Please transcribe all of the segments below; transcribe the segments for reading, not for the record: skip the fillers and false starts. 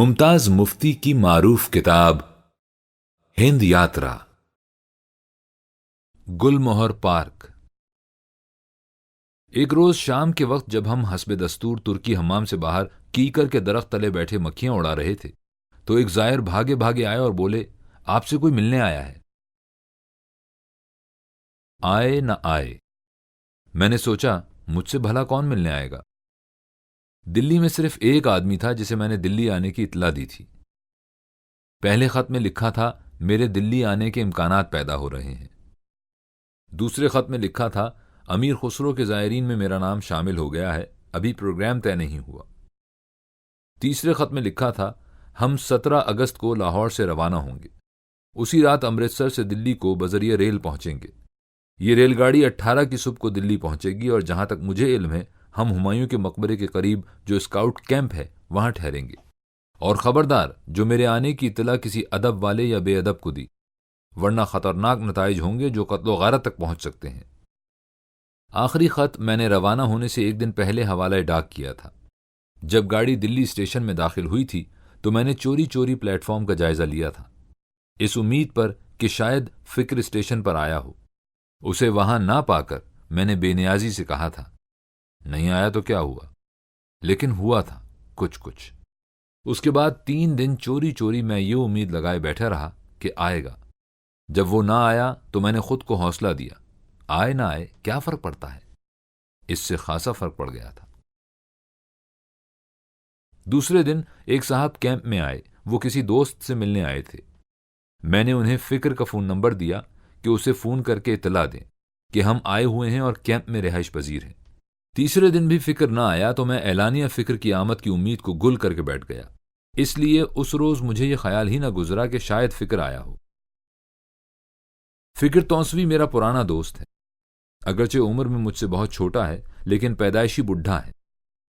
मुमताज मुफ्ती की मारूफ किताब हिंद यात्रा। गुलमोहर पार्क। एक रोज शाम के वक्त जब हम हस्बे दस्तूर तुर्की हमाम से बाहर कीकर के दरख्त तले बैठे मक्खियां उड़ा रहे थे तो एक जायर भागे भागे आए और बोले, आपसे कोई मिलने आया है। आए न आए, मैंने सोचा मुझसे भला कौन मिलने आएगा। दिल्ली में सिर्फ एक आदमी था जिसे मैंने दिल्ली आने की इत्तला दी थी। पहले खत में लिखा था, मेरे दिल्ली आने के इम्कानात पैदा हो रहे हैं। दूसरे खत में लिखा था, अमीर खुसरो के ज़ायरीन में मेरा नाम शामिल हो गया है, अभी प्रोग्राम तय नहीं हुआ। तीसरे खत में लिखा था, हम 17 अगस्त को लाहौर से रवाना होंगे। उसी रात अमृतसर से दिल्ली को बजरिया रेल पहुंचेंगे। ये रेलगाड़ी 18 की सुबह को दिल्ली पहुंचेगी और जहां तक मुझे इल्म है हम हुमायूं के मकबरे के करीब जो स्काउट कैंप है वहां ठहरेंगे। और खबरदार, जो मेरे आने की इत्तला किसी अदब वाले या बेअदब को दी, वरना खतरनाक नताइज होंगे जो कत्लो गारत तक पहुंच सकते हैं। आखिरी खत मैंने रवाना होने से एक दिन पहले हवाला डाक किया था। जब गाड़ी दिल्ली स्टेशन में दाखिल हुई थी तो मैंने चोरी चोरी प्लेटफॉर्म का जायजा लिया था, इस उम्मीद पर कि शायद फिक्र स्टेशन पर आया हो। उसे वहां ना पाकर मैंने बेनियाजी से कहा था, नहीं आया तो क्या हुआ, लेकिन हुआ था कुछ कुछ। उसके बाद 3 दिन चोरी चोरी मैं ये उम्मीद लगाए बैठा रहा कि आएगा। जब वो ना आया तो मैंने खुद को हौसला दिया, आए ना आए क्या फर्क पड़ता है। इससे खासा फर्क पड़ गया था। दूसरे दिन एक साहब कैंप में आए। वो किसी दोस्त से मिलने आए थे। मैंने उन्हें फिक्र का फोन नंबर दिया कि उसे फोन करके इतला दें कि हम आए हुए हैं और कैंप में रिहाइश पजीर हैं। तीसरे दिन भी फिक्र ना आया तो मैं एलानिया फिक्र की आमद की उम्मीद को गुल करके बैठ गया। इसलिए उस रोज मुझे यह ख्याल ही ना गुजरा कि शायद फिक्र आया हो। फिक्र तौसवी मेरा पुराना दोस्त है। अगरचे उम्र में मुझसे बहुत छोटा है, लेकिन पैदाइशी बुढ़ा है।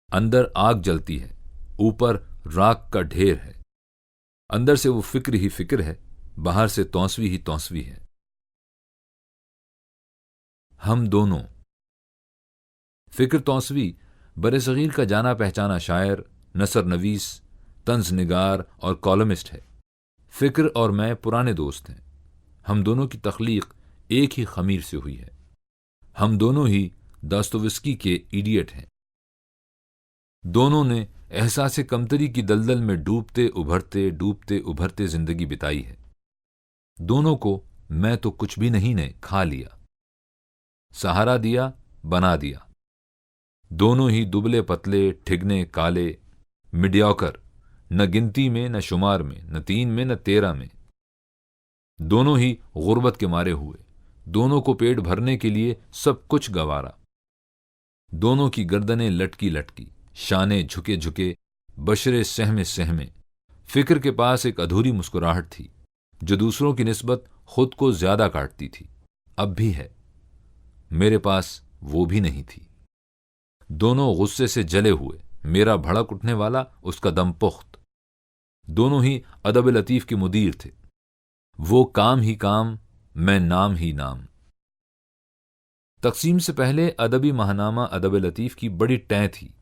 अंदर आग जलती है, ऊपर राख का ढेर है। अंदर से वो फिक्र ही फिक्र है, बाहर से तौसवी ही तौसवी है। हम दोनों। फिक्र तौसवी बरे-सगीर का जाना पहचाना शायर, नसर नवीस, तंज निगार और कॉलमिस्ट है। फिक्र और मैं पुराने दोस्त हैं। हम दोनों की तख्लीक एक ही खमीर से हुई है। हम दोनों ही दास्तोवस्की के इडियट हैं। दोनों ने एहसास कमतरी की दलदल में डूबते उभरते जिंदगी बिताई है। दोनों को मैं तो कुछ भी नहीं ने खा लिया, सहारा दिया, बना दिया। दोनों ही दुबले पतले, ठिगने काले, मीडियोकर, न गिनती में न शुमार में, न 3 में न 13 में। दोनों ही गुर्बत के मारे हुए, दोनों को पेट भरने के लिए सब कुछ गवारा। दोनों की गर्दनें लटकी लटकी, शाने झुके झुके, बशरे सहमे सहमे। फिक्र के पास एक अधूरी मुस्कुराहट थी जो दूसरों की निस्बत खुद को ज्यादा काटती थी। अब भी है, मेरे पास वो भी नहीं थी। दोनों गुस्से से जले हुए, मेरा भड़क उठने वाला, उसका दम पुख्त। दोनों ही अदब लतीफ के मुदीर थे। वो काम ही काम, मैं नाम ही नाम। तकसीम से पहले अदबी महानामा अदब लतीफ की बड़ी टैं थी।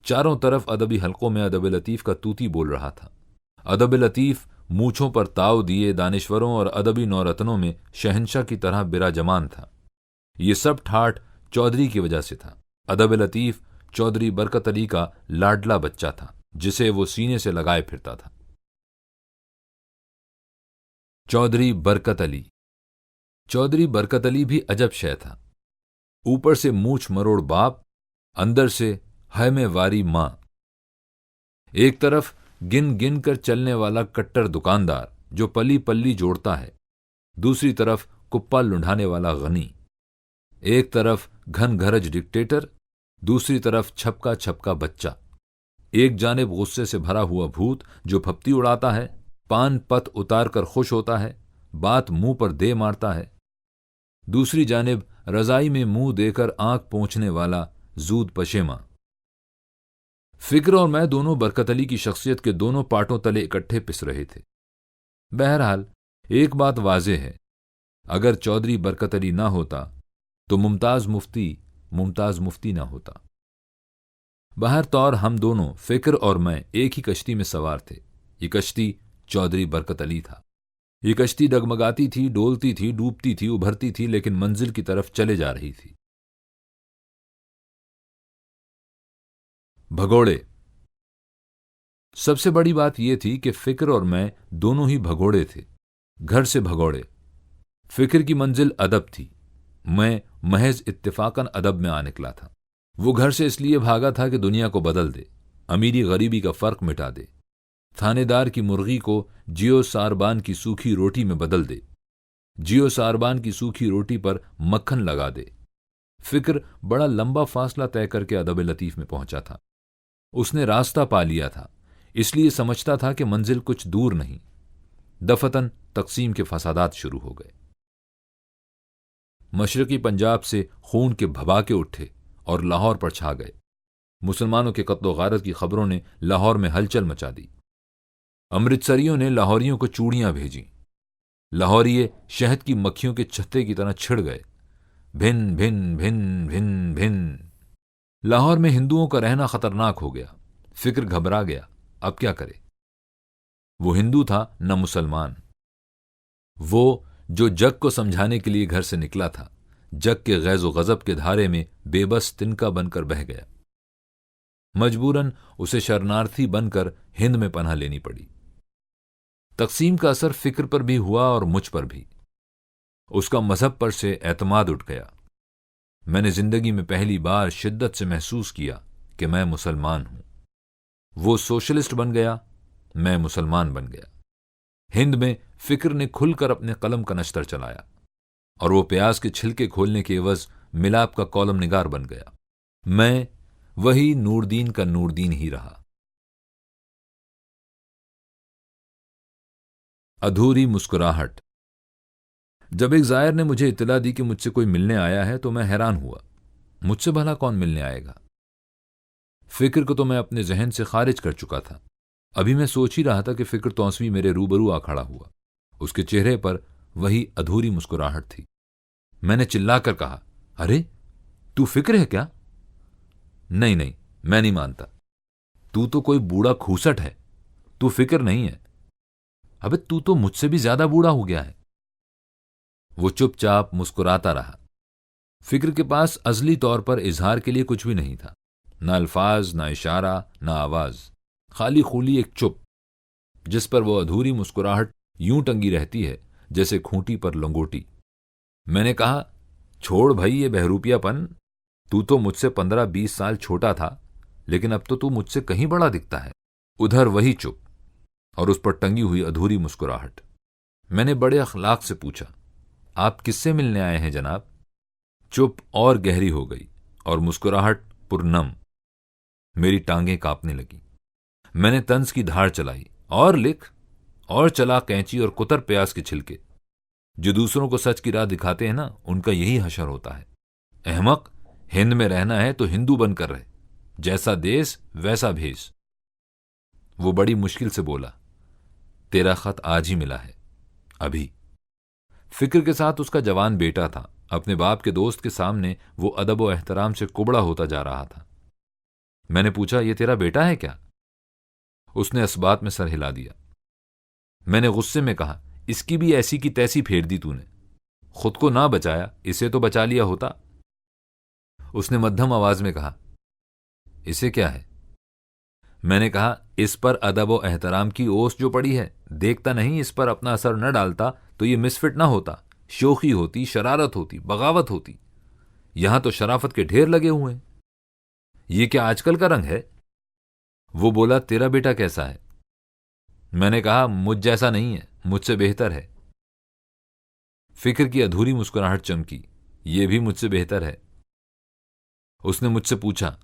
चारों तरफ अदबी हलकों में अदब लतीफ का तूती बोल रहा था। अदब लतीफ मूछों पर ताव दिए दानिश्वरों और अदबी नौरत्नों में शहंशाह की तरह बिराजमान था। ये सब ठाठ चौधरी की वजह से था। अदब लतीफ चौधरी बरकत अली का लाडला बच्चा था जिसे वो सीने से लगाए फिरता था। चौधरी बरकत अली। चौधरी बरकत अली भी अजब शय था। ऊपर से मूछ मरोड़ बाप, अंदर से है में वारी मां। एक तरफ गिन गिन कर चलने वाला कट्टर दुकानदार जो पली पल्ली जोड़ता है, दूसरी तरफ कुप्पा लुढ़ाने वाला गनी। एक तरफ घन घरज डिक्टेटर, दूसरी तरफ छपका छपका बच्चा। एक जानिब गुस्से से भरा हुआ भूत जो फप्ती उड़ाता है, पान पत उतार कर खुश होता है, बात मुंह पर दे मारता है। दूसरी जानिब रजाई में मुंह देकर आंख पोंछने वाला जूद पशेमा। फिक्र और मैं दोनों बरकत अली की शख्सियत के दोनों पाटों तले इकट्ठे पिस रहे थे। बहरहाल एक बात वाज़ेह है, अगर चौधरी बरकत अली ना होता तो मुमताज मुफ्ती ना होता। बाहर तौर हम दोनों, फिक्र और मैं, एक ही कश्ती में सवार थे। ये कश्ती चौधरी बरकत अली था। ये कश्ती डगमगाती थी, डोलती थी, डूबती थी, उभरती थी, लेकिन मंजिल की तरफ चले जा रही थी। भगोड़े। सबसे बड़ी बात यह थी कि फिक्र और मैं दोनों ही भगोड़े थे, घर से भगोड़े। फिक्र की मंजिल अदब थी, मैं महज इत्तेफाकन अदब में आ निकला था। वो घर से इसलिए भागा था कि दुनिया को बदल दे, अमीरी गरीबी का फर्क मिटा दे, थानेदार की मुर्गी को जियो सारबान की सूखी रोटी में बदल दे, जियो सारबान की सूखी रोटी पर मक्खन लगा दे। फिक्र बड़ा लंबा फासला तय करके अदब लतीफ में पहुंचा था। उसने रास्ता पा लिया था, इसलिए समझता था कि मंजिल कुछ दूर नहीं। दफतन तकसीम के फसादात शुरू हो गए। मशरकी पंजाब से खून के भबाके उठे और लाहौर पर छा गए। मुसलमानों के कत्लो गारत की खबरों ने लाहौर में हलचल मचा दी। अमृतसरियों ने लाहौरियों को चूड़ियां भेजीं। लाहौरिये शहद की मक्खियों के छत्ते की तरह छिड़ गए। भिन भिन भिन भिन भिन। लाहौर में हिंदुओं का रहना खतरनाक हो गया। फिक्र घबरा गया, अब क्या करे। वो हिंदू था न मुसलमान। वो जो जग को समझाने के लिए घर से निकला था, जग के गैज़ो गज़ब के धारे में बेबस तिनका बनकर बह गया। मजबूरन उसे शरणार्थी बनकर हिंद में पनाह लेनी पड़ी। तकसीम का असर फिक्र पर भी हुआ और मुझ पर भी। उसका मजहब पर से एतमाद उठ गया। मैंने जिंदगी में पहली बार शिद्दत से महसूस किया कि मैं मुसलमान हूं। वो सोशलिस्ट बन गया, मैं मुसलमान बन गया। हिंद में फिक्र ने खुलकर अपने कलम का नश्तर चलाया और वो प्याज के छिलके खोलने के एवज मिलाप का कॉलम निगार बन गया। मैं वही नूरदीन का नूरदीन ही रहा। अधूरी मुस्कुराहट। जब एक जायर ने मुझे इत्तला दी कि मुझसे कोई मिलने आया है तो मैं हैरान हुआ। मुझसे भला कौन मिलने आएगा? फिक्र को तो मैं अपने जहन से खारिज कर चुका था। अभी मैं सोच ही रहा था कि फिक्र तौंसवी मेरे रूबरू आ खड़ा हुआ। उसके चेहरे पर वही अधूरी मुस्कुराहट थी। मैंने चिल्लाकर कहा, अरे तू फिक्र है क्या? नहीं नहीं, मैं नहीं मानता। तू तो कोई बूढ़ा खूसट है, तू फिक्र नहीं है। अबे तू तो मुझसे भी ज्यादा बूढ़ा हो गया है। वो चुपचाप मुस्कुराता रहा। फिक्र के पास अजली तौर पर इजहार के लिए कुछ भी नहीं था, ना अल्फाज, ना इशारा, ना आवाज, खाली खूली एक चुप, जिस पर वो अधूरी मुस्कुराहट यूं टंगी रहती है जैसे खूंटी पर लंगोटी। मैंने कहा, छोड़ भाई ये बहरूपियापन। तू तो मुझसे 15-20 साल छोटा था, लेकिन अब तो तू मुझसे कहीं बड़ा दिखता है। उधर वही चुप और उस पर टंगी हुई अधूरी मुस्कुराहट। मैंने बड़े अखलाक से पूछा, आप किससे मिलने आए हैं जनाब? चुप और गहरी हो गई और मुस्कुराहट पुरनम। मेरी टांगें कांपने लगी। मैंने तंज की धार चलाई और लिख और चला कैंची और कुतर प्याज के छिलके। जो दूसरों को सच की राह दिखाते हैं ना, उनका यही हशर होता है। अहमक, हिंद में रहना है तो हिंदू बनकर रहे, जैसा देश वैसा भेष। वो बड़ी मुश्किल से बोला, तेरा खत आज ही मिला है, अभी। फिक्र के साथ उसका जवान बेटा था। अपने बाप के दोस्त के सामने वो अदब व एहतराम से कुबड़ा होता जा रहा था। मैंने पूछा, ये तेरा बेटा है क्या? उसने इस्बात में सर हिला दिया। मैंने गुस्से में कहा, इसकी भी ऐसी की तैसी फेर दी तूने। खुद को ना बचाया, इसे तो बचा लिया होता। उसने मध्यम आवाज में कहा, इसे क्या है? मैंने कहा, इस पर अदब व एहतराम की ओस जो पड़ी है, देखता नहीं इस पर अपना असर न डालता तो ये मिसफिट ना होता, शोखी होती, शरारत होती, बगावत होती। यहां तो शराफत के ढेर लगे हुए हैं। ये क्या आजकल का रंग है? वो बोला, तेरा बेटा कैसा है? मैंने कहा, मुझ जैसा नहीं है, मुझसे बेहतर है। फिक्र की अधूरी मुस्कुराहट चमकी, ये भी मुझसे बेहतर है। उसने मुझसे पूछा,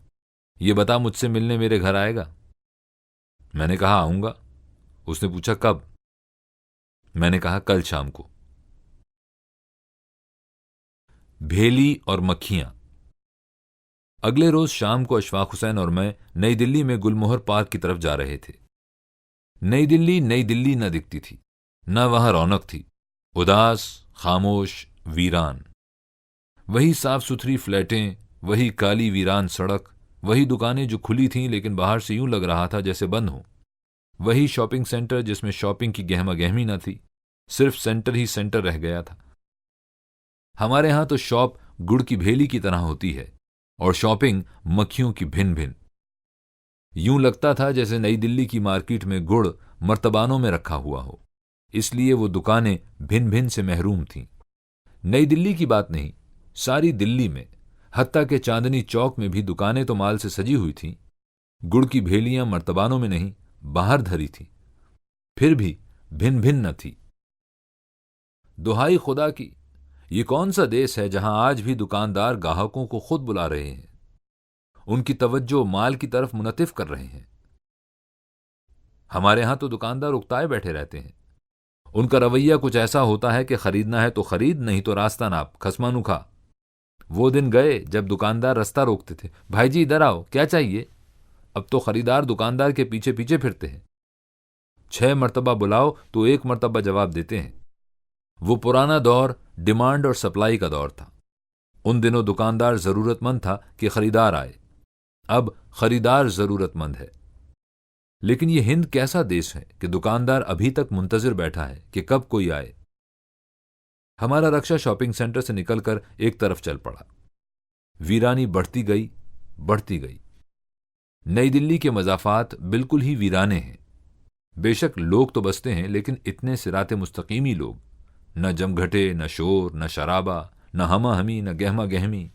ये बता, मुझसे मिलने मेरे घर आएगा? मैंने कहा, आऊंगा। उसने पूछा, कब? मैंने कहा, कल शाम को। भेली और मक्खियां। अगले रोज शाम को अशफाक हुसैन और मैं नई दिल्ली में गुलमोहर पार्क की तरफ जा रहे थे। नई दिल्ली न दिखती थी, न वहां रौनक थी। उदास, खामोश, वीरान। वही साफ सुथरी फ्लैटें, वही काली वीरान सड़क, वही दुकानें जो खुली थीं लेकिन बाहर से यूं लग रहा था जैसे बंद हों। वही शॉपिंग सेंटर जिसमें शॉपिंग की गहमा गहमी न थी, सिर्फ सेंटर ही सेंटर रह गया था। हमारे यहां तो शॉप गुड़ की भेली की तरह होती है और शॉपिंग मक्खियों की भिन भिन। यूं लगता था जैसे नई दिल्ली की मार्केट में गुड़ मर्तबानों में रखा हुआ हो, इसलिए वो दुकानें भिन भिन से महरूम थीं। नई दिल्ली की बात नहीं, सारी दिल्ली में, हत्ता के चांदनी चौक में भी दुकानें तो माल से सजी हुई थीं, गुड़ की भेलियां मर्तबानों में नहीं बाहर धरी थीं, फिर भी भिन भिन न थी। दुहाई खुदा की, ये कौन सा देश है जहां आज भी दुकानदार ग्राहकों को खुद बुला रहे हैं, उनकी तवज्जो माल की तरफ मुनतिफ कर रहे हैं। हमारे यहां तो दुकानदार उकताए बैठे रहते हैं। उनका रवैया कुछ ऐसा होता है कि खरीदना है तो खरीद, नहीं तो रास्ता नाप, खसमानू खा। वो दिन गए जब दुकानदार रास्ता रोकते थे, भाई जी इधर आओ, क्या चाहिए। अब तो खरीदार दुकानदार के पीछे पीछे फिरते हैं। 6 मरतबा बुलाओ तो 1 मरतबा जवाब देते हैं। वो पुराना दौर डिमांड और सप्लाई का दौर था। उन दिनों दुकानदार जरूरतमंद था कि खरीदार आए, अब खरीदार जरूरतमंद है। लेकिन यह हिंद कैसा देश है कि दुकानदार अभी तक मुंतजिर बैठा है कि कब कोई आए। हमारा रक्षा शॉपिंग सेंटर से निकलकर एक तरफ चल पड़ा। वीरानी बढ़ती गई, बढ़ती गई। नई दिल्ली के मज़ाफ़ात बिल्कुल ही वीराने हैं। बेशक लोग तो बसते हैं, लेकिन इतने सिराते मुस्तकीमी लोग, न जमघटे, न शोर, न शराबा, न हमा हमी, न गहमा गहमी,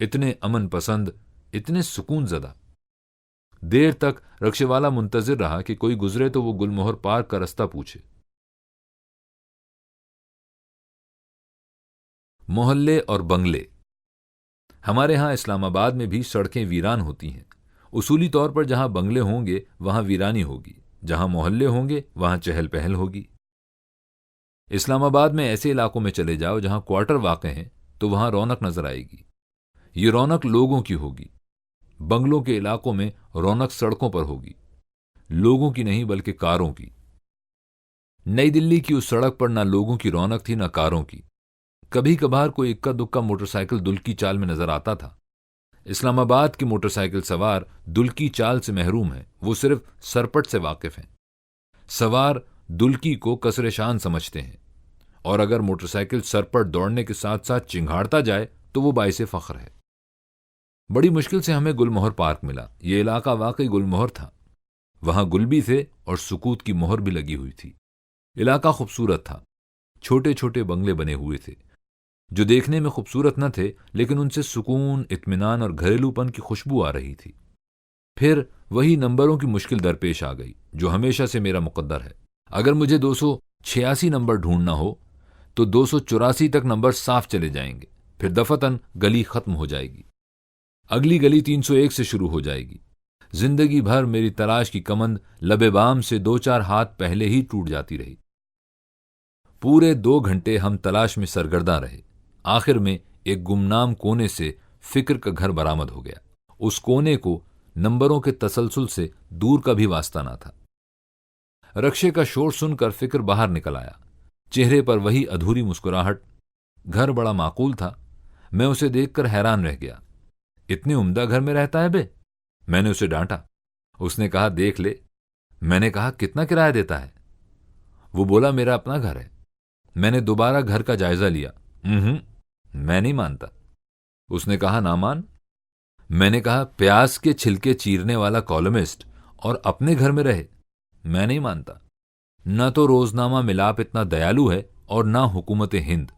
इतने अमन पसंद, इतने सुकून ज़दा। देर तक रक्षेवाला मुंतजिर रहा कि कोई गुजरे तो वो गुलमोहर पार्क का रास्ता पूछे। मोहल्ले और बंगले। हमारे यहां इस्लामाबाद में भी सड़कें वीरान होती हैं। उसूली तौर पर जहां बंगले होंगे वहां वीरानी होगी, जहां मोहल्ले होंगे वहां चहल पहल होगी। इस्लामाबाद में ऐसे इलाकों में चले जाओ जहां क्वार्टर वाक़े हैं तो वहां रौनक नजर आएगी। ये रौनक लोगों की होगी। बंगलों के इलाकों में रौनक सड़कों पर होगी, लोगों की नहीं बल्कि कारों की। नई दिल्ली की उस सड़क पर ना लोगों की रौनक थी ना कारों की। कभी कभार कोई इक्का दुक्का मोटरसाइकिल दुल्की चाल में नजर आता था। इस्लामाबाद की मोटरसाइकिल सवार दुल्की चाल से महरूम है, वो सिर्फ सरपट से वाकिफ हैं। सवार दुल्की को कसरे शान समझते हैं, और अगर मोटरसाइकिल सरपट दौड़ने के साथ साथ चिंघाड़ता जाए तो वो बाइसे फख्र है। बड़ी मुश्किल से हमें गुलमोहर पार्क मिला। ये इलाका वाकई गुलमोहर था। वहां गुल भी थे और सुकूत की मोहर भी लगी हुई थी। इलाका खूबसूरत था। छोटे छोटे बंगले बने हुए थे जो देखने में खूबसूरत न थे, लेकिन उनसे सुकून, इत्मीनान और घरेलूपन की खुशबू आ रही थी। फिर वही नंबरों की मुश्किल दरपेश आ गई जो हमेशा से मेरा मुकद्दर है। अगर मुझे 286 नंबर ढूंढना हो तो 284 तक नंबर साफ चले जाएंगे, फिर दफतन गली खत्म हो जाएगी। अगली गली 301 से शुरू हो जाएगी। जिंदगी भर मेरी तलाश की कमंद लबेबाम से 2-4 हाथ पहले ही टूट जाती रही। पूरे 2 घंटे हम तलाश में सरगर्दा रहे। आखिर में एक गुमनाम कोने से फिक्र का घर बरामद हो गया। उस कोने को नंबरों के तसलसल से दूर का भी वास्ता ना था। रक्षे का शोर सुनकर फिक्र बाहर निकल आया, चेहरे पर वही अधूरी मुस्कुराहट। घर बड़ा माकूल था। मैं उसे देखकर हैरान रह गया। इतने उम्दा घर में रहता है बे? मैंने उसे डांटा। उसने कहा देख ले। मैंने कहा कितना किराया देता है? वो बोला मेरा अपना घर है। मैंने दोबारा घर का जायजा लिया। मैं नहीं मानता। उसने कहा ना मान। मैंने कहा प्याज के छिलके चीरने वाला कॉलमिस्ट और अपने घर में रहे? मैं नहीं मानता। न तो रोजनामा मिलाप इतना दयालु है और ना हुकूमत हिंद।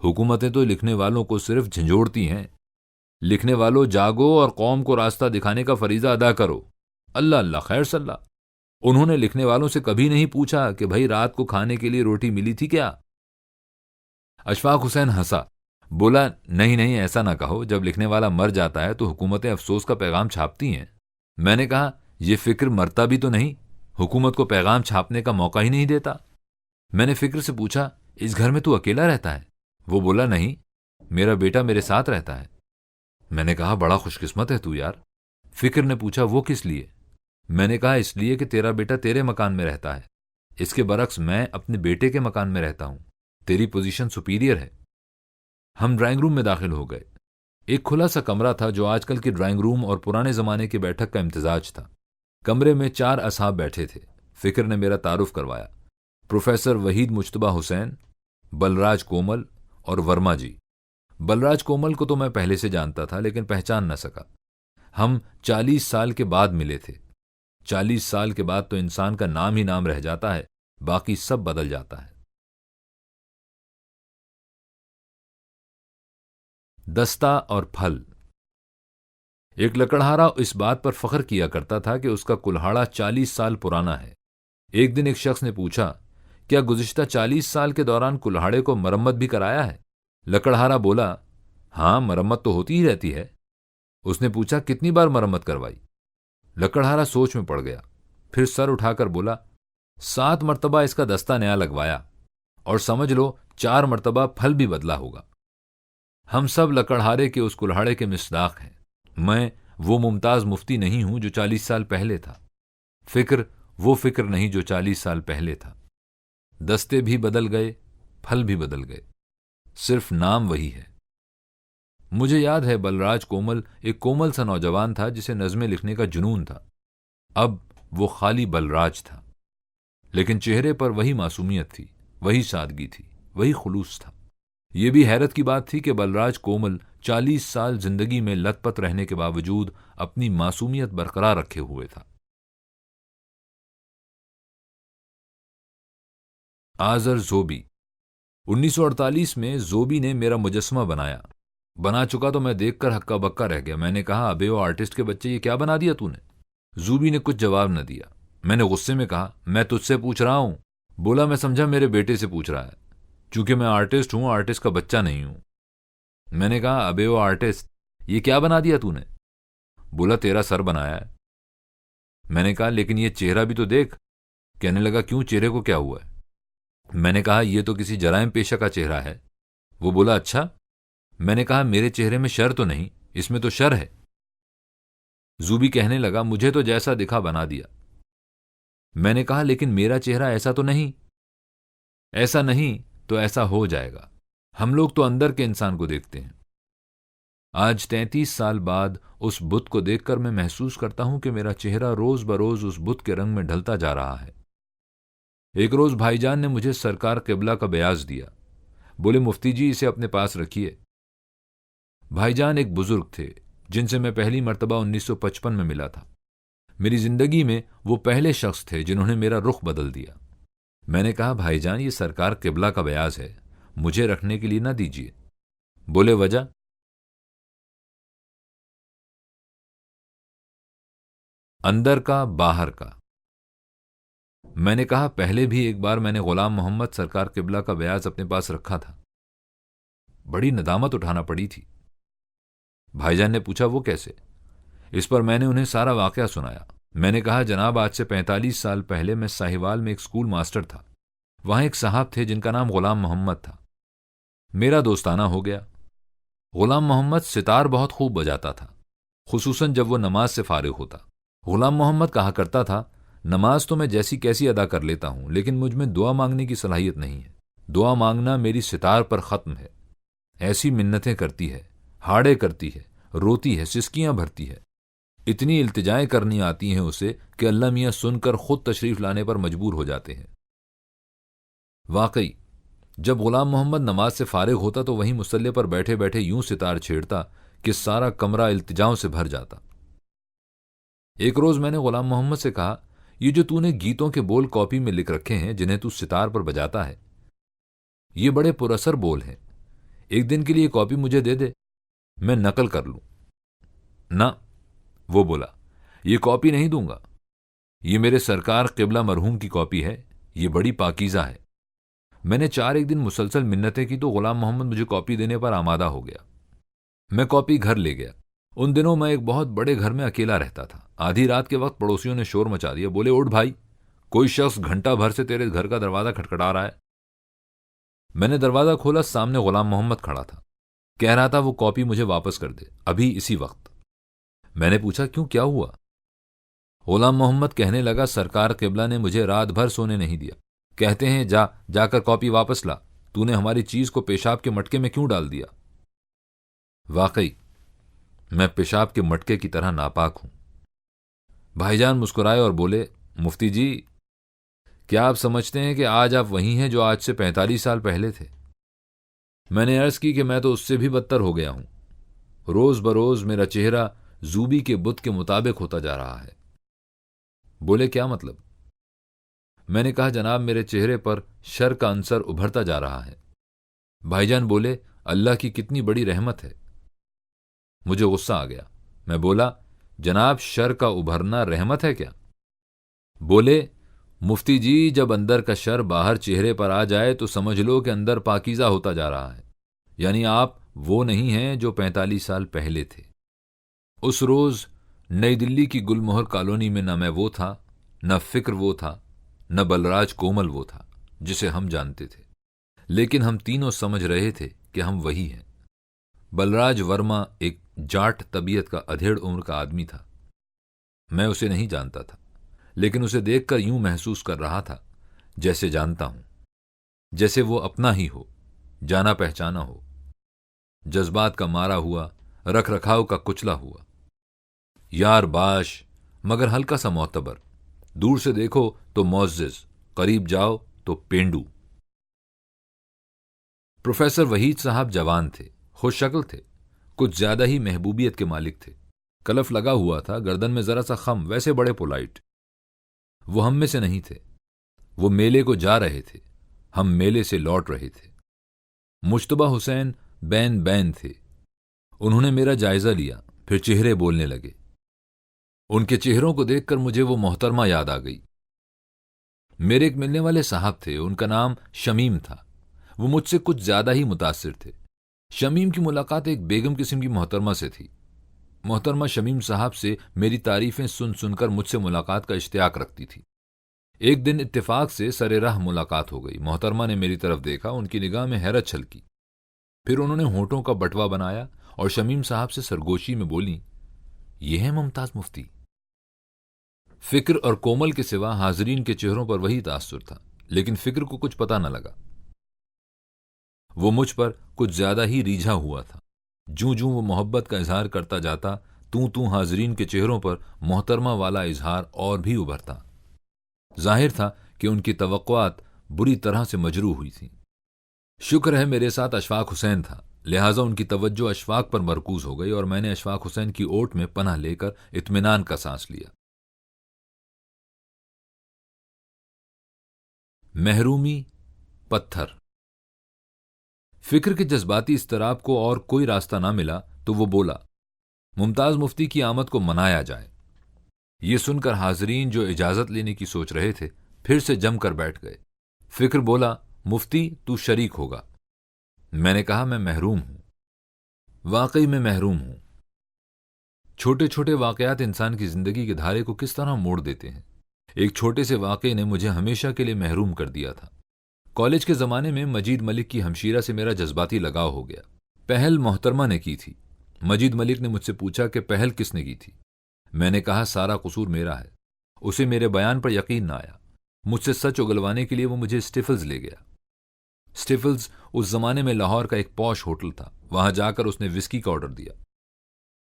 हुकूमतें तो लिखने वालों को सिर्फ झंझोड़ती हैं। लिखने वालों जागो और कौम को रास्ता दिखाने का फरीजा अदा करो। अल्लाह अल्लाह खैर सल्ला। उन्होंने लिखने वालों से कभी नहीं पूछा कि भाई रात को खाने के लिए रोटी मिली थी क्या? अशफाक हुसैन हंसा, बोला नहीं नहीं ऐसा ना कहो, जब लिखने वाला मर जाता है तो हुकूमतें अफसोस का पैगाम छापती हैं। मैंने कहा यह फिक्र मरता भी तो नहीं, हुकूमत को पैगाम छापने का मौका ही नहीं देता। मैंने फिक्र से पूछा इस घर में तू अकेला रहता है? वो बोला नहीं, मेरा बेटा मेरे साथ रहता है। मैंने कहा बड़ा खुशकिस्मत है तू यार। फिक्र ने पूछा वो किस लिए? मैंने कहा इसलिए कि तेरा बेटा तेरे मकान में रहता है, इसके बरक्स मैं अपने बेटे के मकान में रहता हूं। तेरी पोजीशन सुपीरियर है। हम ड्राइंग रूम में दाखिल हो गए। एक खुला सा कमरा था जो आजकल की ड्राइंग रूम और पुराने जमाने की बैठक का इम्तिजाज था। कमरे में 4 असहाब बैठे थे। फिक्र ने मेरा तारुफ करवाया। प्रोफेसर वहीद मुश्तबा हुसैन, बलराज कोमल और वर्मा जी। बलराज कोमल को तो मैं पहले से जानता था, लेकिन पहचान न सका। हम 40 साल के बाद मिले थे। 40 साल के बाद तो इंसान का नाम ही नाम रह जाता है, बाकी सब बदल जाता है। दस्ता और फल। एक लकड़हारा इस बात पर फख्र किया करता था कि उसका कुल्हाड़ा 40 साल पुराना है। एक दिन एक शख्स ने पूछा, क्या गुज़िश्ता 40 साल के दौरान कुल्हाड़े को मरम्मत भी कराया है? लकड़हारा बोला, हाँ, मरम्मत तो होती ही रहती है। उसने पूछा, कितनी बार मरम्मत करवाई? लकड़हारा सोच में पड़ गया, फिर सर उठाकर बोला, 7 मरतबा इसका दस्ता नया लगवाया, और समझ लो 4 मरतबा फल भी बदला होगा। हम सब लकड़हारे के उस कुल्हाड़े के मिस्दाक हैं। मैं वो मुमताज मुफ्ती नहीं हूं जो 40 साल पहले था। फिक्र वो फिक्र नहीं जो 40 साल पहले था। दस्ते भी बदल गए, फल भी बदल गए, सिर्फ नाम वही है। मुझे याद है बलराज कोमल एक कोमल सा नौजवान था जिसे नज़में लिखने का जुनून था। अब वो खाली बलराज था, लेकिन चेहरे पर वही मासूमियत थी, वही सादगी थी, वही खुलूस था। ये भी हैरत की बात थी कि बलराज कोमल 40 साल जिंदगी में लथपथ रहने के बावजूद अपनी मासूमियत बरकरार रखे हुए था। आजर जोबी। 1948 में जोबी ने मेरा मुजस्समा बनाया। बना चुका तो मैं देखकर हक्का बक्का रह गया। मैंने कहा, अबे वो आर्टिस्ट के बच्चे, ये क्या बना दिया तूने? जोबी ने कुछ जवाब न दिया। मैंने गुस्से में कहा, मैं तुझसे पूछ रहा हूं। बोला, मैं समझा मेरे बेटे से पूछ रहा है, चूंकि मैं आर्टिस्ट हूं, आर्टिस्ट का बच्चा नहीं हूं। मैंने कहा, अबे वो आर्टिस्ट, ये क्या बना दिया तूने? बोला, तेरा सर बनाया है। मैंने कहा, लेकिन ये चेहरा भी तो देख। कहने लगा, क्यों, चेहरे को क्या हुआ है? मैंने कहा, यह तो किसी जराइम पेशा का चेहरा है। वो बोला, अच्छा। मैंने कहा, मेरे चेहरे में शर तो नहीं, इसमें तो शर है। जूबी कहने लगा, मुझे तो जैसा दिखा बना दिया। मैंने कहा, लेकिन मेरा चेहरा ऐसा तो नहीं। ऐसा नहीं तो ऐसा हो जाएगा। हम लोग तो अंदर के इंसान को देखते हैं। आज 33 साल बाद उस बुत को देखकर मैं महसूस करता हूं कि मेरा चेहरा रोज बरोज उस बुत के रंग में ढलता जा रहा है। एक रोज भाईजान ने मुझे सरकार किबला का बयाज दिया। बोले, मुफ्ती जी, इसे अपने पास रखिए। भाईजान एक बुजुर्ग थे जिनसे मैं पहली मर्तबा 1955 में मिला था। मेरी जिंदगी में वो पहले शख्स थे जिन्होंने मेरा रुख बदल दिया। मैंने कहा, भाईजान, ये सरकार किबला का बयाज है, मुझे रखने के लिए ना दीजिए। बोले, वजह? अंदर का बाहर का। मैंने कहा, पहले भी एक बार मैंने गुलाम मोहम्मद सरकार किबला का बयाज अपने पास रखा था, बड़ी नदामत उठाना पड़ी थी। भाईजान ने पूछा, वो कैसे? इस पर मैंने उन्हें सारा वाकया सुनाया। मैंने कहा, जनाब, आज से 45 साल पहले मैं साहिवाल में एक स्कूल मास्टर था। वहां एक साहब थे जिनका नाम गुलाम मोहम्मद था। मेरा दोस्ताना हो गया। गुलाम मोहम्मद सितार बहुत खूब बजाता था, खुसूसन जब वो नमाज से फारिग होता। गुलाम मोहम्मद कहा करता था, नमाज तो मैं जैसी कैसी अदा कर लेता हूं, लेकिन मुझ में दुआ मांगने की सलाहियत नहीं है। दुआ मांगना मेरी सितार पर खत्म है। ऐसी मिन्नतें करती है, हाड़े करती है, रोती है, सिसकियां भरती है, इतनी इल्तिजाएं करनी आती हैं उसे कि अल्लाह मियां सुनकर खुद तशरीफ लाने पर मजबूर हो जाते हैं। वाकई, जब गुलाम मोहम्मद नमाज से फारिग होता तो वहीं मुसल्ले पर बैठे बैठे यूं सितार छेड़ता कि सारा कमरा इल्तिजाओं से भर जाता। एक रोज मैंने गुलाम मोहम्मद से कहा, ये जो तूने गीतों के बोल कॉपी में लिख रखे हैं जिन्हें तू सितार पर बजाता है, ये बड़े पुरअसर बोल हैं। एक दिन के लिए कॉपी मुझे दे दे, मैं नकल कर लूं। ना, वो बोला, ये कॉपी नहीं दूंगा। ये मेरे सरकार किबला मरहूम की कॉपी है, ये बड़ी पाकीज़ा है। मैंने 4 दिन मुसलसल मिन्नतें की तो गुलाम मोहम्मद मुझे कॉपी देने पर आमादा हो गया। मैं कॉपी घर ले गया। उन दिनों मैं एक बहुत बड़े घर में अकेला रहता था। आधी रात के वक्त पड़ोसियों ने शोर मचा दिया। बोले, उठ भाई, कोई शख्स घंटा भर से तेरे घर का दरवाजा खटखटा रहा है। मैंने दरवाजा खोला, सामने गुलाम मोहम्मद खड़ा था। कह रहा था वो कॉपी मुझे वापस कर दे, अभी इसी वक्त। मैंने पूछा, क्यों, क्या हुआ? गुलाम मोहम्मद कहने लगा, सरकार किबला ने मुझे रात भर सोने नहीं दिया। कहते हैं जाकर कॉपी वापस ला। तूने हमारी चीज को पेशाब के मटके में क्यों डाल दिया? वाकई मैं पेशाब के मटके की तरह नापाक हूं। भाईजान मुस्कुराए और बोले, मुफ्ती जी, क्या आप समझते हैं कि आज आप वही हैं जो आज से 45 साल पहले थे? मैंने अर्ज की कि मैं तो उससे भी बदतर हो गया हूं। रोज बरोज मेरा चेहरा जूबी के बुत के मुताबिक होता जा रहा है। बोले, क्या मतलब? मैंने कहा, जनाब, मेरे चेहरे पर शर का अंसर उभरता जा रहा है। भाईजान बोले, अल्लाह की कितनी बड़ी रहमत है। मुझे गुस्सा आ गया। मैं बोला, जनाब, शर का उभरना रहमत है क्या? बोले, मुफ्ती जी, जब अंदर का शर बाहर चेहरे पर आ जाए तो समझ लो कि अंदर पाकीज़ा होता जा रहा है। यानी आप वो नहीं हैं जो 45 साल पहले थे। उस रोज नई दिल्ली की गुलमोहर कॉलोनी में न मैं वो था, न फिक्र वो था, न बलराज कोमल वो था जिसे हम जानते थे। लेकिन हम तीनों समझ रहे थे कि हम वही हैं। बलराज वर्मा एक जाट तबीयत का अधेड़ उम्र का आदमी था। मैं उसे नहीं जानता था, लेकिन उसे देखकर यूं महसूस कर रहा था जैसे जानता हूं, जैसे वो अपना ही हो, जाना पहचाना हो। जज्बात का मारा हुआ, रख रखाव का कुचला हुआ। यार बाश, मगर हल्का सा मोतबर। दूर से देखो तो मोअज़्ज़िज़, करीब जाओ तो पेंडू। प्रोफेसर वहीद साहब जवान थे, खुश शक्ल थे, कुछ ज्यादा ही महबूबियत के मालिक थे। कलफ लगा हुआ था, गर्दन में जरा सा खम, वैसे बड़े पोलाइट। वो हम में से नहीं थे। वो मेले को जा रहे थे, हम मेले से लौट रहे थे। मुश्तबा हुसैन बैन बैन थे। उन्होंने मेरा जायजा लिया, फिर चेहरे बोलने लगे। उनके चेहरों को देखकर मुझे वो मोहतरमा याद आ गई। मेरे एक मिलने वाले साहब थे, उनका नाम शमीम था। वो मुझसे कुछ ज्यादा ही मुतासिर थे। शमीम की मुलाकात एक बेगम किस्म की मोहतरमा से थी। मोहतरमा शमीम साहब से मेरी तारीफें सुन सुनकर मुझसे मुलाकात का इश्तियाक रखती थी। एक दिन इत्तेफाक से सरे राह मुलाकात हो गई। मोहतरमा ने मेरी तरफ देखा, उनकी निगाह में हैरत छलकी। फिर उन्होंने होठों का बटवा बनाया और शमीम साहब से सरगोशी में बोली, ये है मुमताज मुफ्ती। फिक्र और कोमल के सिवा हाजरीन के चेहरों पर वही तासुर था, लेकिन फिक्र को कुछ पता न लगा। वो मुझ पर कुछ ज्यादा ही रीझा हुआ था। जूं जूं वो मोहब्बत का इजहार करता जाता, तू तू हाजरीन के चेहरों पर मोहतरमा वाला इजहार और भी उभरता। जाहिर था कि उनकी तवक्कुआत बुरी तरह से मजरू हुई थी। शुक्र है मेरे साथ अशफाक हुसैन था, लिहाजा उनकी तवज्जो अशफाक पर मरकूज हो गई और मैंने अशफाक हुसैन की ओट में पनाह लेकर इत्मीनान का सांस लिया। महरूमी, पत्थर। फिक्र के जज्बाती इस्तराब को और कोई रास्ता ना मिला तो वो बोला, मुमताज मुफ्ती की आमद को मनाया जाए। ये सुनकर हाजरीन जो इजाजत लेने की सोच रहे थे फिर से जमकर बैठ गए। फिक्र बोला, मुफ्ती तू शरीक होगा। मैंने कहा, मैं महरूम हूं। वाकई में महरूम हूं। छोटे छोटे वाकयात इंसान की जिंदगी के धारे को किस तरह मोड़ देते हैं। एक छोटे से वाकये ने मुझे हमेशा के लिए महरूम कर दिया था। कॉलेज के जमाने में मजीद मलिक की हमशीरा से मेरा जज्बाती लगाव हो गया। पहल मोहतरमा ने की थी। मजीद मलिक ने मुझसे पूछा कि पहल किसने की थी। मैंने कहा, सारा कसूर मेरा है। उसे मेरे बयान पर यकीन न आया। मुझसे सच उगलवाने के लिए वो मुझे स्टिफल्स ले गया। स्टिफल्स उस जमाने में लाहौर का एक पॉश होटल था। वहां जाकर उसने विस्की का ऑर्डर दिया।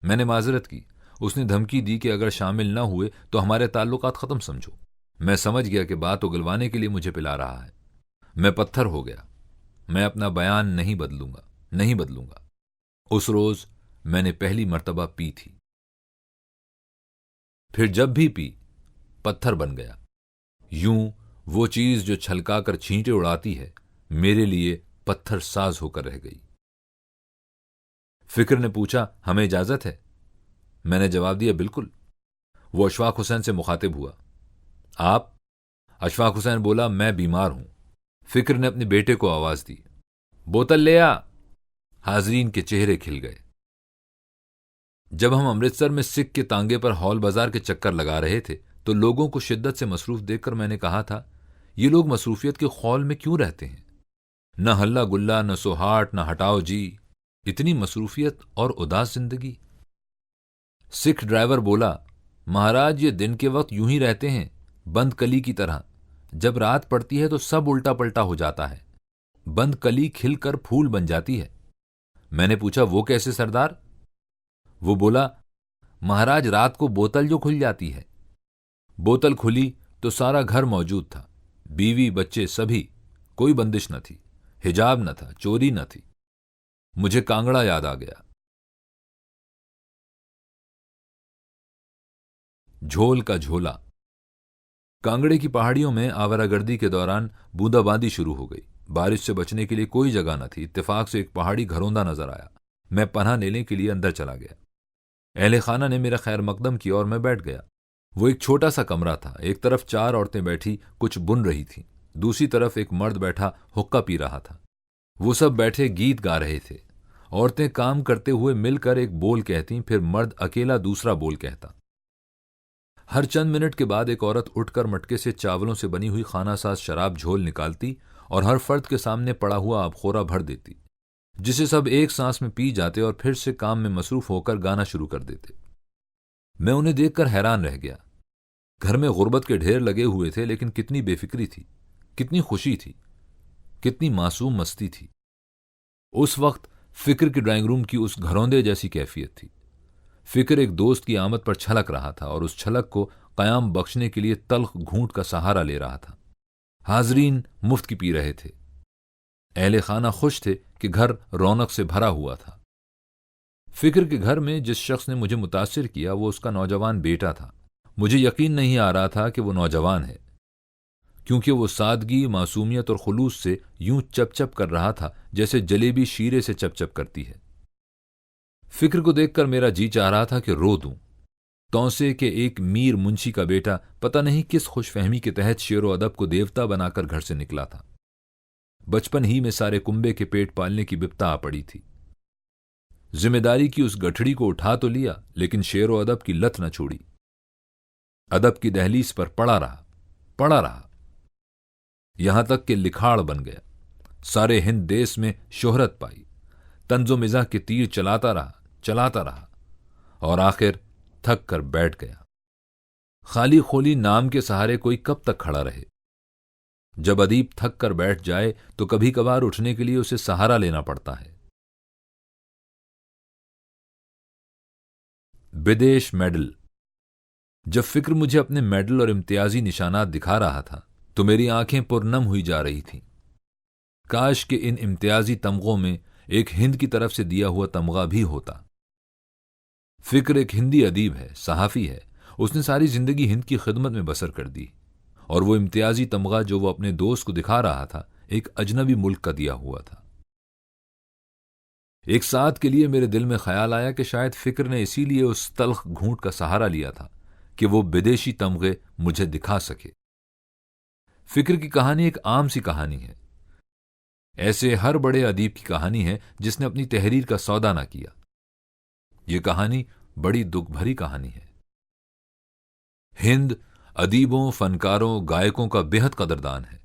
मैंने माजरत की। उसने धमकी दी कि अगर शामिल न हुए तो हमारे ताल्लुकात खत्म समझो। मैं समझ गया कि बात उगलवाने के लिए मुझे पिला रहा है। मैं पत्थर हो गया। मैं अपना बयान नहीं बदलूंगा, नहीं बदलूंगा। उस रोज मैंने पहली मर्तबा पी थी। फिर जब भी पी, पत्थर बन गया। यूं वो चीज जो छलकाकर छींटे उड़ाती है मेरे लिए पत्थर साज होकर रह गई। फिक्र ने पूछा, हमें इजाजत है? मैंने जवाब दिया, बिल्कुल। वो अशफाक हुसैन से मुखातिब हुआ, आप? अशफाक हुसैन बोला, मैं बीमार हूं। फिक्र ने अपने बेटे को आवाज दी, बोतल ले आ। हाजरीन के चेहरे खिल गए। जब हम अमृतसर में सिख के तांगे पर हॉल बाजार के चक्कर लगा रहे थे तो लोगों को शिद्दत से मसरूफ देखकर मैंने कहा था, ये लोग मसरूफियत के खौल में क्यों रहते हैं? न हल्ला गुल्ला, न सोहाट, न हटाओ जी, इतनी मसरूफियत और उदास जिंदगी। सिख ड्राइवर बोला, महाराज ये दिन के वक्त यूं ही रहते हैं, बंद कली की तरह। जब रात पड़ती है तो सब उल्टा पलटा हो जाता है। बंद कली खिलकर फूल बन जाती है। मैंने पूछा, वो कैसे सरदार? वो बोला, महाराज रात को बोतल जो खुल जाती है। बोतल खुली तो सारा घर मौजूद था, बीवी बच्चे सभी, कोई बंदिश न थी, हिजाब न था, चोरी न थी। मुझे कांगड़ा याद आ गया। झोल का झोला। कांगड़े की पहाड़ियों में आवारागर्दी के दौरान बूंदाबांदी शुरू हो गई। बारिश से बचने के लिए कोई जगह न थी। इत्तेफाक से एक पहाड़ी घरौंदा नजर आया। मैं पनाह लेने के लिए अंदर चला गया। अहले खाना ने मेरा खैर मकदम किया और मैं बैठ गया। वो एक छोटा सा कमरा था। एक तरफ 4 औरतें बैठी कुछ बुन रही थीं, दूसरी तरफ एक मर्द बैठा हुक्का पी रहा था। वो सब बैठे गीत गा रहे थे। औरतें काम करते हुए मिलकर एक बोल कहती, फिर मर्द अकेला दूसरा बोल कहता। हर चंद मिनट के बाद एक औरत उठकर मटके से चावलों से बनी हुई खानासाज शराब झोल निकालती और हर फर्द के सामने पड़ा हुआ आबखोरा भर देती, जिसे सब एक सांस में पी जाते और फिर से काम में मसरूफ होकर गाना शुरू कर देते। मैं उन्हें देखकर हैरान रह गया। घर में गुर्बत के ढेर लगे हुए थे, लेकिन कितनी बेफिक्री थी, कितनी खुशी थी, कितनी मासूम मस्ती थी। उस वक्त फिक्र की ड्राइंग रूम की उस घरौंदे जैसी कैफियत थी। फिक्र एक दोस्त की आमद पर छलक रहा था और उस छलक को कयाम बख्शने के लिए तल्ख घूंट का सहारा ले रहा था। हाजरीन मुफ्त की पी रहे थे। अहले खाना खुश थे कि घर रौनक से भरा हुआ था। फिक्र के घर में जिस शख्स ने मुझे मुतासिर किया वो उसका नौजवान बेटा था। मुझे यकीन नहीं आ रहा था कि वो नौजवान है, क्योंकि वो सादगी, मासूमियत और खुलूस से यूं चपचप कर रहा था जैसे जलेबी शीरे से चपचप करती है। फिक्र को देखकर मेरा जी चाह रहा था कि रो दूं। तौसे के एक मीर मुंशी का बेटा पता नहीं किस खुशफहमी के तहत शेर व अदब को देवता बनाकर घर से निकला था। बचपन ही में सारे कुंबे के पेट पालने की बिपता आ पड़ी थी। जिम्मेदारी की उस गठड़ी को उठा तो लिया, लेकिन शेर व अदब की लत न छोड़ी। अदब की दहलीज पर पड़ा रहा, यहां तक कि लिखाड़ बन गया। सारे हिंद देश में शोहरत पाई। तंजो मिजाह के तीर चलाता रहा और आखिर थक कर बैठ गया। खाली खोली नाम के सहारे कोई कब तक खड़ा रहे। जब अदीब थक कर बैठ जाए तो कभी कभार उठने के लिए उसे सहारा लेना पड़ता है। विदेश मेडल। जब फिक्र मुझे अपने मेडल और इम्तियाजी निशानात दिखा रहा था तो मेरी आंखें पुरनम हुई जा रही थीं। काश के इन इम्तियाजी तमगों में एक हिंद की तरफ से दिया हुआ तमगा भी होता। फिक्र एक हिंदी अदीब है, सहाफ़ी है। उसने सारी जिंदगी हिंद की खिदमत में बसर कर दी, और वो इम्तियाजी तमगा जो वो अपने दोस्त को दिखा रहा था एक अजनबी मुल्क का दिया हुआ था। एक साथ के लिए मेरे दिल में ख्याल आया कि शायद फिक्र ने इसीलिए उस तल्ख घूंट का सहारा लिया था कि वो विदेशी तमगे मुझे दिखा सके। फिक्र की कहानी एक आम सी कहानी है। ऐसे हर बड़े अदीब की कहानी है जिसने अपनी तहरीर का सौदा ना किया। यह कहानी बड़ी दुख भरी कहानी है। हिंद अदीबों, फनकारों, गायकों का बेहद कदरदान है।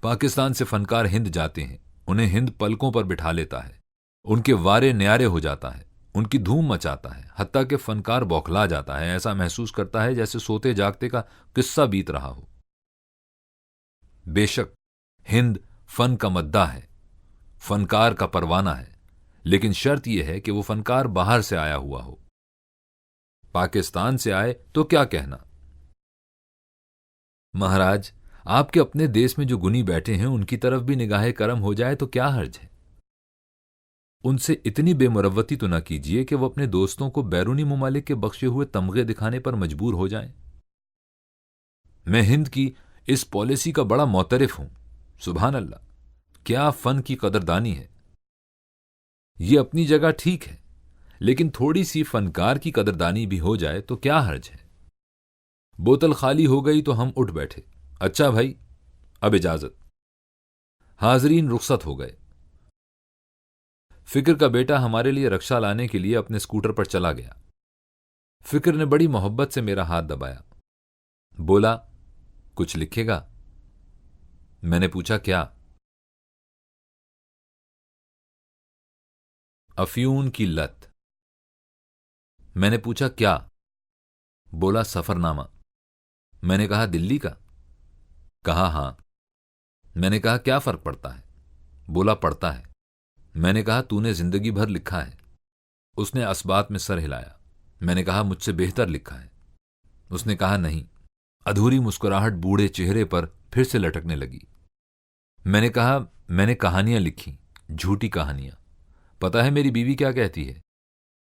पाकिस्तान से फनकार हिंद जाते हैं, उन्हें हिंद पलकों पर बिठा लेता है, उनके वारे न्यारे हो जाता है, उनकी धूम मचाता है, हत्ता कि फनकार बौखला जाता है। ऐसा महसूस करता है जैसे सोते जागते का किस्सा बीत रहा हो। बेशक हिंद फन का मद्दा है, फनकार का परवाना है, लेकिन शर्त यह है कि वो फनकार बाहर से आया हुआ हो। पाकिस्तान से आए तो क्या कहना। महाराज, आपके अपने देश में जो गुनी बैठे हैं उनकी तरफ भी निगाहे करम हो जाए तो क्या हर्ज है। उनसे इतनी बेमुरव्वती तो न कीजिए कि वो अपने दोस्तों को बैरूनी मुमालिक के बख्शे हुए तमगे दिखाने पर मजबूर हो जाएं। मैं हिंद की इस पॉलिसी का बड़ा मोतरिफ हूं। सुभान अल्लाह, क्या फन की कदरदानी है। ये अपनी जगह ठीक है, लेकिन थोड़ी सी फनकार की कदरदानी भी हो जाए तो क्या हर्ज है। बोतल खाली हो गई तो हम उठ बैठे। अच्छा भाई, अब इजाजत। हाजरीन रुखसत हो गए। फिक्र का बेटा हमारे लिए रक्षा लाने के लिए अपने स्कूटर पर चला गया। फिक्र ने बड़ी मोहब्बत से मेरा हाथ दबाया। बोला, कुछ लिखेगा? मैंने पूछा, क्या? अफ्यून की लत। मैंने पूछा, क्या? बोला, सफरनामा। मैंने कहा, दिल्ली का? कहा, हां। मैंने कहा, क्या फर्क पड़ता है? बोला, पड़ता है। मैंने कहा, तूने जिंदगी भर लिखा है। उसने असबात में सर हिलाया। मैंने कहा, मुझसे बेहतर लिखा है। उसने कहा, नहीं। अधूरी मुस्कुराहट बूढ़े चेहरे पर फिर से लटकने लगी। मैंने कहा, मैंने कहानियां लिखी, झूठी कहानियां। पता है मेरी बीवी क्या कहती है?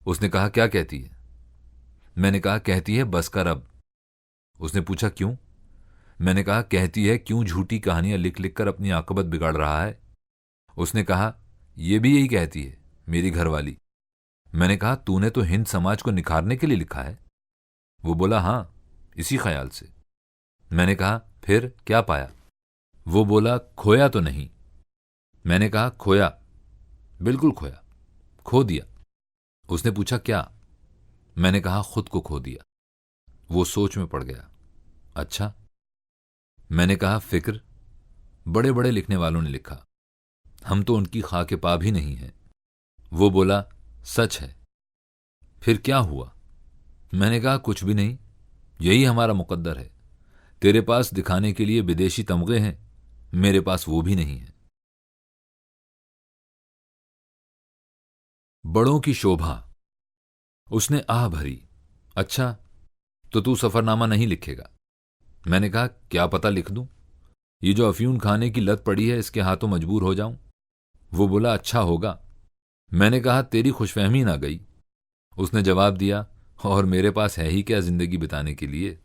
उसने कहा, क्या कहती है? मैंने कहा, कहती है बस कर अब। उसने पूछा, क्यों? मैंने कहा, कहती है क्यों झूठी कहानियां लिख लिख कर अपनी आकबत बिगाड़ रहा है। उसने कहा, यह भी यही कहती है, मेरी घरवाली। मैंने कहा, तूने तो हिंद समाज को निखारने के लिए लिखा है। वो बोला, हां, इसी ख्याल से। मैंने कहा, फिर क्या पाया? वो बोला, खोया तो नहीं। मैंने कहा, खोया, बिल्कुल खोया, खो दिया। उसने पूछा, क्या? मैंने कहा, खुद को खो दिया। वो सोच में पड़ गया। अच्छा। मैंने कहा, फिक्र बड़े बड़े लिखने वालों ने लिखा, हम तो उनकी खाके पा भी नहीं हैं। वो बोला, सच है। फिर क्या हुआ? मैंने कहा, कुछ भी नहीं, यही हमारा मुकद्दर है। तेरे पास दिखाने के लिए विदेशी तमगे हैं, मेरे पास वो भी नहीं है। बड़ों की शोभा। उसने आह भरी। अच्छा, तो तू सफरनामा नहीं लिखेगा? मैंने कहा, क्या पता लिख दूं, ये जो अफयून खाने की लत पड़ी है इसके हाथों मजबूर हो जाऊं। वो बोला, अच्छा होगा। मैंने कहा, तेरी खुशफहमी ना गई। उसने जवाब दिया, और मेरे पास है ही क्या जिंदगी बिताने के लिए।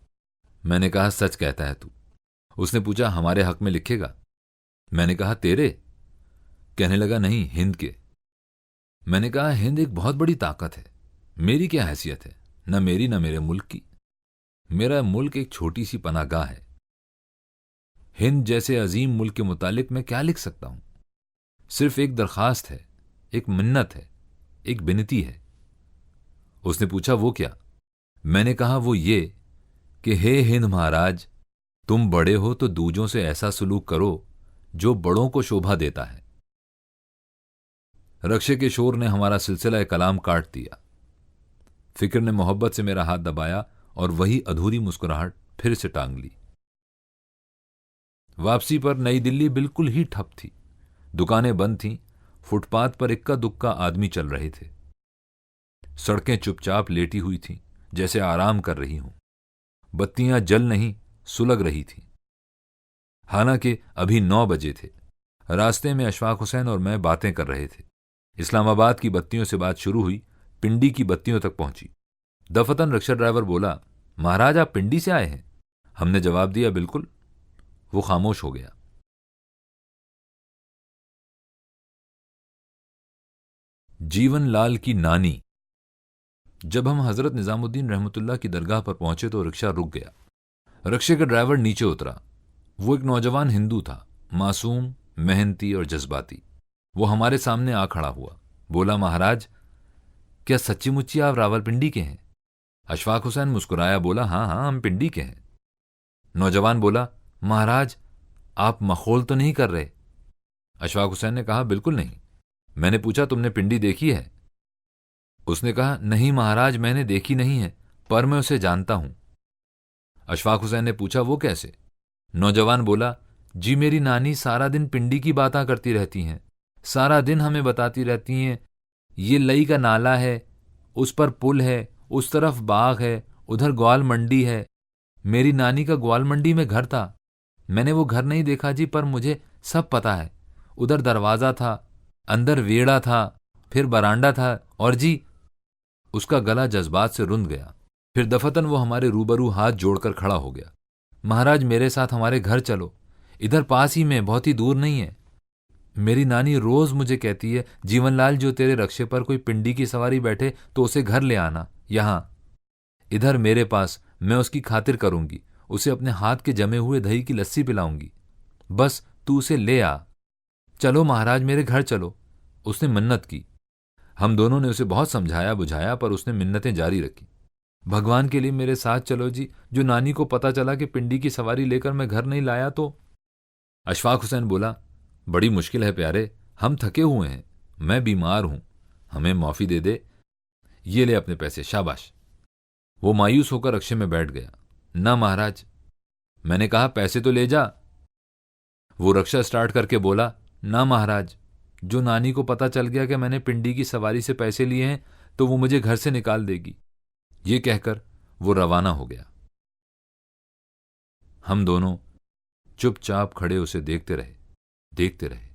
मैंने कहा, सच कहता है तू? उसने पूछा, हमारे हक में लिखेगा? मैंने कहा, तेरे? कहने लगा, नहीं, हिंद के। मैंने कहा, हिंद एक बहुत बड़ी ताकत है, मेरी क्या हैसियत है, न मेरी न मेरे मुल्क की। मेरा मुल्क एक छोटी सी पनागाह है। हिंद जैसे अजीम मुल्क के मुतालिक मैं क्या लिख सकता हूं? सिर्फ एक दरखास्त है, एक मिन्नत है, एक विनती है। उसने पूछा, वो क्या? मैंने कहा, वो ये कि हे हिंद महाराज, तुम बड़े हो तो दूजों से ऐसा सलूक करो जो बड़ों को शोभा देता है। रक्षे के शोर ने हमारा सिलसिला कलाम काट दिया। फिक्र ने मोहब्बत से मेरा हाथ दबाया और वही अधूरी मुस्कुराहट फिर से टांग ली। वापसी पर नई दिल्ली बिल्कुल ही ठप थी। दुकानें बंद थीं, फुटपाथ पर इक्का दुक्का आदमी चल रहे थे। सड़कें चुपचाप लेटी हुई थीं, जैसे आराम कर रही हों। बत्तियां जल नहीं, सुलग रही थीं। हालांकि अभी 9 बजे थे। रास्ते में अशफाक हुसैन और मैं बातें कर रहे थे। इस्लामाबाद की बत्तियों से बात शुरू हुई, पिंडी की बत्तियों तक पहुंची। दफतन रिक्शा ड्राइवर बोला, महाराज आप पिंडी से आए हैं? हमने जवाब दिया, बिल्कुल। वो खामोश हो गया। जीवन लाल की नानी। जब हम हजरत निजामुद्दीन रहमतुल्लाह की दरगाह पर पहुंचे तो रिक्शा रुक गया। रिक्शे का ड्राइवर नीचे उतरा। वो एक नौजवान हिंदू था, मासूम, मेहनती और जज्बाती। वो हमारे सामने आ खड़ा हुआ। बोला, महाराज क्या सच्ची मुच्ची आप रावलपिंडी के हैं? अशफाक हुसैन मुस्कुराया, बोला, हाँ हाँ, हम पिंडी के हैं। नौजवान बोला, महाराज आप मखौल तो नहीं कर रहे? अशफाक हुसैन ने कहा, बिल्कुल नहीं। मैंने पूछा, तुमने पिंडी देखी है? उसने कहा, नहीं महाराज, मैंने देखी नहीं है, पर मैं उसे जानता हूं। अशफाक हुसैन ने पूछा, वो कैसे? नौजवान बोला, जी मेरी नानी सारा दिन पिंडी की बातें करती रहती हैं, सारा दिन हमें बताती रहती हैं, ये लई का नाला है, उस पर पुल है, उस तरफ बाग है, उधर ग्वाल मंडी है। मेरी नानी का ग्वाल मंडी में घर था। मैंने वो घर नहीं देखा जी, पर मुझे सब पता है। उधर दरवाजा था, अंदर वेड़ा था, फिर बरांडा था, और जी। उसका गला जज्बात से रुंध गया। फिर दफतन वो हमारे रूबरू हाथ जोड़कर खड़ा हो गया। महाराज मेरे साथ हमारे घर चलो, इधर पास ही में, बहुत ही दूर नहीं है। मेरी नानी रोज मुझे कहती है, जीवनलाल जो तेरे रक्षे पर कोई पिंडी की सवारी बैठे तो उसे घर ले आना, यहां इधर मेरे पास, मैं उसकी खातिर करूंगी, उसे अपने हाथ के जमे हुए दही की लस्सी पिलाऊंगी, बस तू उसे ले आ। चलो महाराज मेरे घर चलो। उसने मिन्नत की। हम दोनों ने उसे बहुत समझाया बुझाया, पर उसने मिन्नतें जारी रखी। भगवान के लिए मेरे साथ चलो जी, जो नानी को पता चला कि पिंडी की सवारी लेकर मैं घर नहीं लाया तो। अशफाक हुसैन बोला, बड़ी मुश्किल है प्यारे, हम थके हुए हैं, मैं बीमार हूं, हमें माफी दे दे, ये ले अपने पैसे, शाबाश। वो मायूस होकर रक्षे में बैठ गया। ना महाराज। मैंने कहा, पैसे तो ले जा। वो रक्षा स्टार्ट करके बोला, ना महाराज, जो नानी को पता चल गया कि मैंने पिंडी की सवारी से पैसे लिए हैं तो वो मुझे घर से निकाल देगी। ये कहकर वो रवाना हो गया। हम दोनों चुपचाप खड़े उसे देखते रहे।